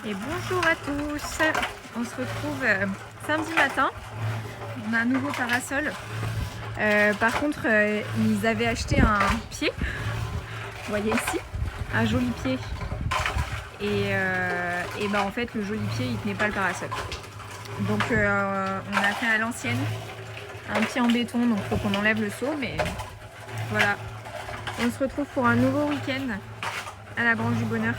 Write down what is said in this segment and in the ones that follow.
Et bonjour à tous. On se retrouve samedi matin. On a un nouveau parasol. Par contre, ils avaient acheté un pied. Vous voyez ici, un joli pied. Et ben en fait, le joli pied, il tenait pas le parasol. Donc on a fait à l'ancienne un pied en béton. Donc il faut qu'on enlève le seau. Mais voilà. On se retrouve pour un nouveau week-end à la Branche du Bonheur.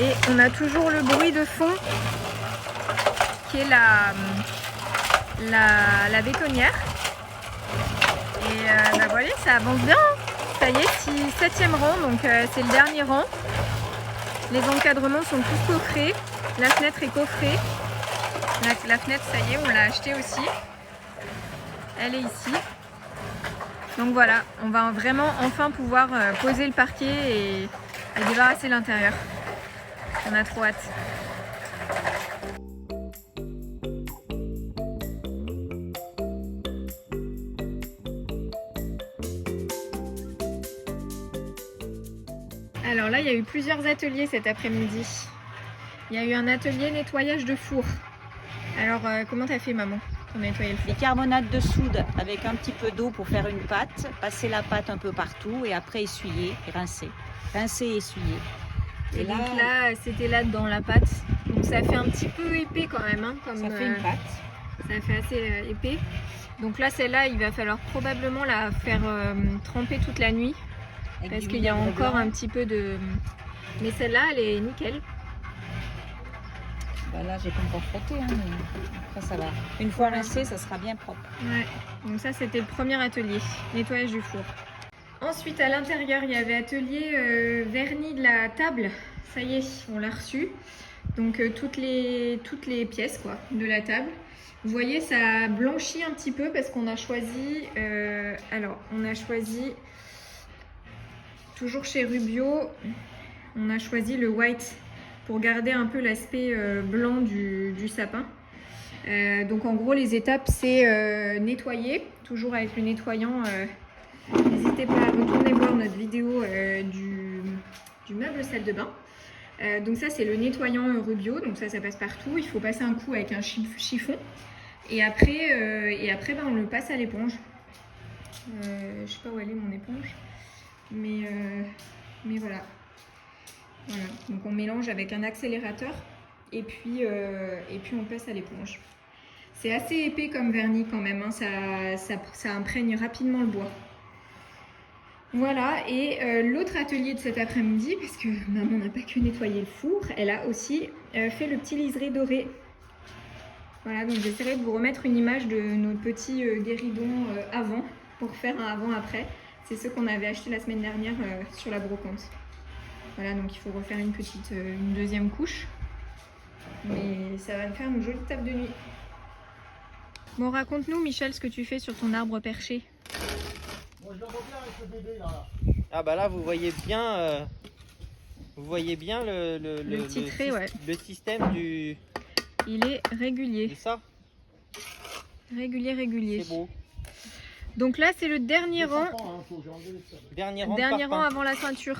Et on a toujours le bruit de fond qui est la bétonnière. Et bah voilà, ça avance bien. Ça y est, 7e rang, donc c'est le dernier rang. Les encadrements sont tous coffrés. La fenêtre est coffrée. La fenêtre, ça y est, on l'a achetée aussi. Elle est ici. Donc voilà, on va vraiment enfin pouvoir poser le parquet et débarrasser l'intérieur. On a trop hâte. Alors là, il y a eu plusieurs ateliers cet après-midi. Il y a eu un atelier nettoyage de four. Alors, comment t'as fait, maman, pour nettoyer le four? Bicarbonate de soude avec un petit peu d'eau pour faire une pâte. Passer la pâte un peu partout et après essuyer et rincer. Rincer et essuyer. Et donc là, c'était là dans la pâte. Donc ça fait un petit peu épais quand même. Hein, comme, ça fait une pâte. Ça fait assez épais. Donc là, celle-là, il va falloir probablement la faire tremper toute la nuit. Parce qu'il y a encore un petit peu de... Mais celle-là, elle est nickel. Bah là, j'ai pas encore frotté, hein, mais après ça va. Une fois rincé, ça sera bien propre. Ouais. Donc ça, c'était le premier atelier, nettoyage du four. Ensuite, à l'intérieur, il y avait atelier vernis de la table. Ça y est, on l'a reçu. Donc toutes les pièces quoi, de la table. Vous voyez, ça blanchit un petit peu parce qu'on a choisi... alors, on a choisi... Toujours chez Rubio, on a choisi le white pour garder un peu l'aspect blanc du sapin. Donc en gros, les étapes, c'est nettoyer, toujours avec le nettoyant. N'hésitez pas à retourner voir notre vidéo du meuble salle de bain. Donc ça, c'est le nettoyant Rubio, donc ça passe partout. Il faut passer un coup avec un chiffon. Et après ben, on le passe à l'éponge. Je sais pas où elle est mon éponge. Mais voilà. Voilà. Donc on mélange avec un accélérateur et puis on passe à l'éponge. C'est assez épais comme vernis quand même, hein. Ça imprègne rapidement le bois. Voilà, et l'autre atelier de cet après-midi, parce que maman n'a pas que nettoyé le four, elle a aussi fait le petit liseré doré. Voilà, donc j'essaierai de vous remettre une image de nos petits guéridons avant, pour faire un avant-après. C'est ceux qu'on avait achetés la semaine dernière sur la brocante. Voilà, donc il faut refaire une deuxième couche. Mais ça va me faire une jolie table de nuit. Bon, raconte-nous, Michel, ce que tu fais sur ton arbre perché. Bon, je le vois bien avec le bébé là. Ah bah là vous voyez bien le titré, ouais. le système du... Il est régulier. C'est ça. Régulier. C'est beau. Donc là, c'est le dernier rang. Dernier rang, Dernier rang avant la ceinture.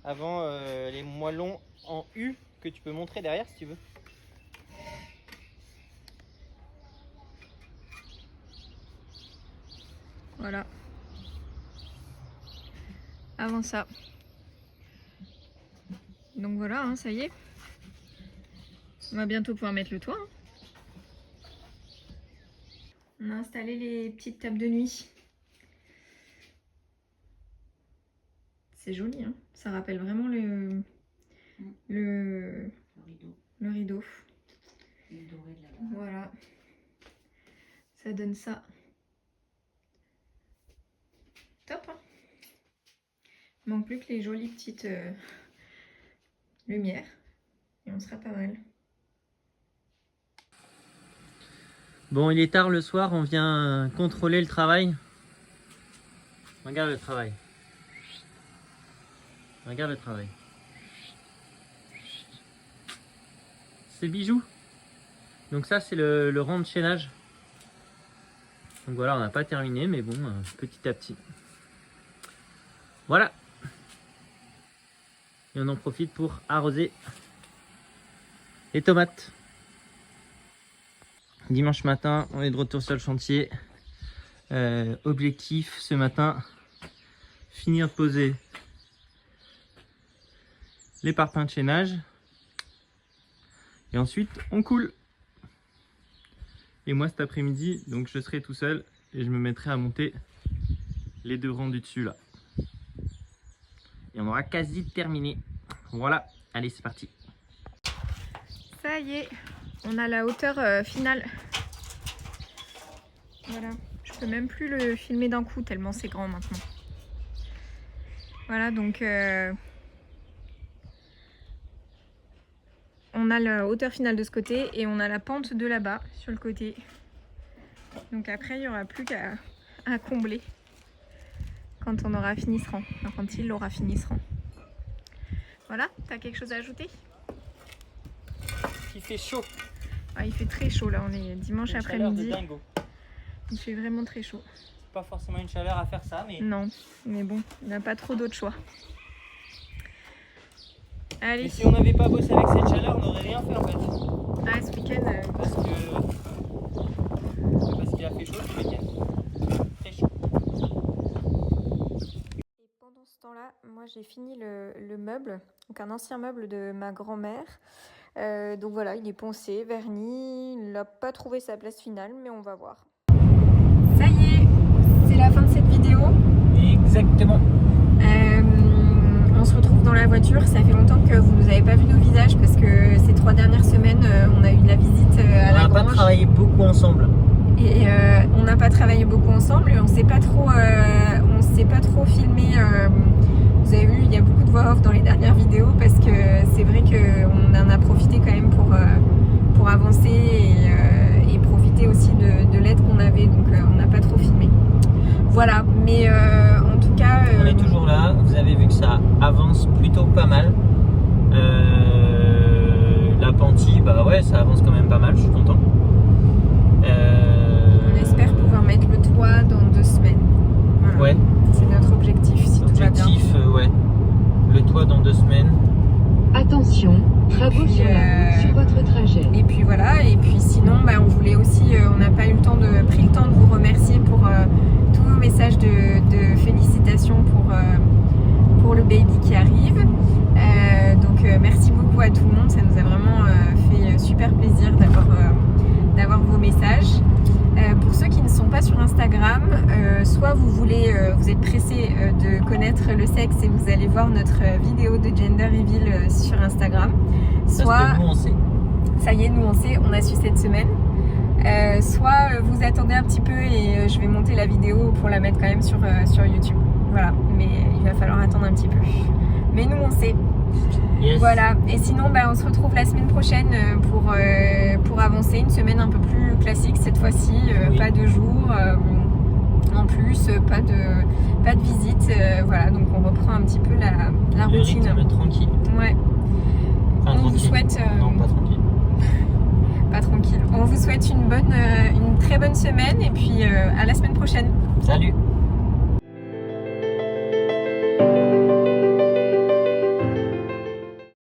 Avant les moellons en U que tu peux montrer derrière si tu veux. Voilà. Avant ça. Donc voilà, hein, ça y est. On va bientôt pouvoir mettre le toit. Hein. On a installé les petites tables de nuit. C'est joli, hein. Ça rappelle vraiment le rideau. Voilà. Ça donne ça. Top, hein. Il manque plus que les jolies petites lumières et on sera pas mal. Bon, il est tard le soir, on vient contrôler le travail. Regarde le travail. Regarde le travail. C'est Bijou. Donc ça, c'est le rang de chaînage. Donc voilà, on n'a pas terminé, mais bon, petit à petit. Voilà. Et on en profite pour arroser les tomates. Dimanche matin, on est de retour sur le chantier. Objectif ce matin, finir de poser les parpaings de chaînage. Et ensuite, on coule. Et moi cet après-midi, donc je serai tout seul et je me mettrai à monter les 2 rangs du dessus là. Et on aura quasi terminé. Voilà, allez c'est parti. Ça y est, on a la hauteur finale. Voilà, je peux même plus le filmer d'un coup tellement c'est grand maintenant. Voilà, donc on a la hauteur finale de ce côté et on a la pente de là-bas sur le côté. Donc après, il n'y aura plus qu'à combler quand on aura fini ce rang, enfin, quand il aura fini ce rang. Voilà, t'as quelque chose à ajouter? Il fait chaud. Ah, il fait très chaud là, on est dimanche après-midi. Dingo. Il fait vraiment très chaud. C'est pas forcément une chaleur à faire ça, mais... Non, mais bon, il n'y a pas trop d'autres choix. Allez. Et si on n'avait pas bossé avec cette chaleur, on n'aurait rien fait en fait. Ah, ce week-end... Parce qu'il a fait chaud ce week-end. Très chaud. Et pendant ce temps-là, moi j'ai fini le meuble, donc un ancien meuble de ma grand-mère. Donc voilà, il est poncé, verni, il n'a pas trouvé sa place finale, mais on va voir. Ça y est, c'est la fin de cette vidéo. Exactement. On se retrouve dans la voiture, ça fait longtemps que vous nous avez pas vu nos visages parce que ces 3 dernières semaines, on a eu de la visite à la grange. On n'a pas travaillé beaucoup ensemble. Et on n'a pas travaillé beaucoup ensemble et on s'est pas trop filmé. Vous avez vu, il y a beaucoup de voix off dans les dernières vidéos parce que c'est vrai qu'on en a profité quand même pour avancer et profiter aussi de l'aide qu'on avait, donc on n'a pas trop filmé. Voilà, mais en tout cas... on est toujours là, vous avez vu que ça avance plutôt pas mal. La Panty, bah ouais, ça avance quand même pas mal, je suis content. On espère pouvoir mettre le toit dans 2 semaines. Voilà. Ouais. C'est notre objectif, si tout va bien. Objectif, ouais. Le toit dans 2 semaines. Attention, travaux sur la route sur votre trajet. Et puis voilà, et puis sinon, bah, on voulait aussi, on n'a pas pris le temps de vous remercier pour tous vos messages de félicitations pour le baby qui arrive. Donc merci beaucoup à tout le monde, ça nous a vraiment fait super plaisir d'avoir vos messages. Pour ceux qui ne sont pas sur Instagram, soit vous êtes pressés de connaître le sexe et vous allez voir notre vidéo de gender reveal sur Instagram, soit parce que nous on sait. Ça y est, nous on sait, on a su cette semaine. Soit vous attendez un petit peu et je vais monter la vidéo pour la mettre quand même sur YouTube. Voilà, mais il va falloir attendre un petit peu. Mais nous on sait. Yes. Voilà, et sinon on se retrouve la semaine prochaine pour avancer, une semaine un peu plus classique cette fois-ci, Oui. Pas de jours en plus, pas de visite, voilà, donc on reprend un petit peu la Le routine. rythme tranquille. Ouais. Enfin, On vous tranquille. souhaite Non, pas tranquille. pas tranquille. On vous souhaite une très bonne semaine et puis à la semaine prochaine. Salut.